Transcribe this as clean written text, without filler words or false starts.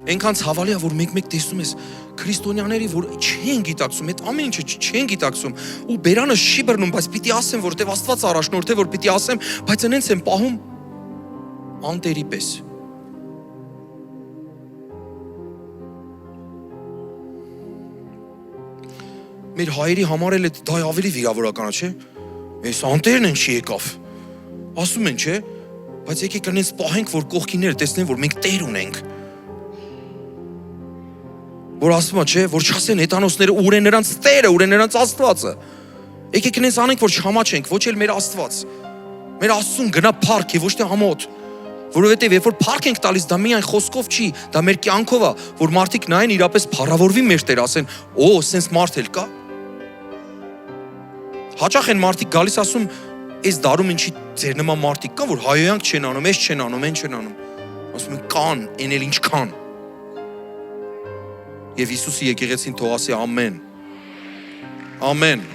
Այնքան ցավալի է, որ մեկ-մեկ տեսնում ես քրիստոնյաների, որ չեն գիտակցում, այդ ամեն ինչը չեն գիտակցում, ու բերանը չի բռնում, բայց պիտի ասեմ, որտեվ Աստված առաջնորդ է, որ պիտի ասեմ, բայց այնց են պահում անտերի պես։ Մեր հայերի համար էլ դա ավելի վիրավորական է, չէ՞։ Այս անտերն են չի եկավ։ Ասում են, չէ՞, բայց եկեք կնենց պահենք, որ կողքիները տեսնեն, որ մենք Տեր ունենք։ Որ ասում է, չէ, որ չասեն հեթանոսները ուր է նրանց Տերը, ուր է նրանց Աստվածը։ Եկեք նենց անենք, որ չհամաչենք, ոչ էլ մեր Աստված։ Մեր Աստծուն գնա փառք է, ոչ թե ամոթ։ Որովհետև երբ որ փառք ենք տալիս, դա միայն խոսքով չի, դա մեր կյանքով է, որ մարդիկ նայեն իրապես փառավորվի մեր Տեր, ասեն, օ, սենց մարդ էլ կա։ Հաճախ են մարդիկ գալիս ասում, այս դարում ինչի ձեր նման մարդիկ կան, որ հայոյանք չեն անում, այս չեն անում, այն չեն անում։ Ասում են, կան, այն էլ ինչքան։ Եվ Հիսուսի եկեղեցին թող ասի ամեն։ Ամեն։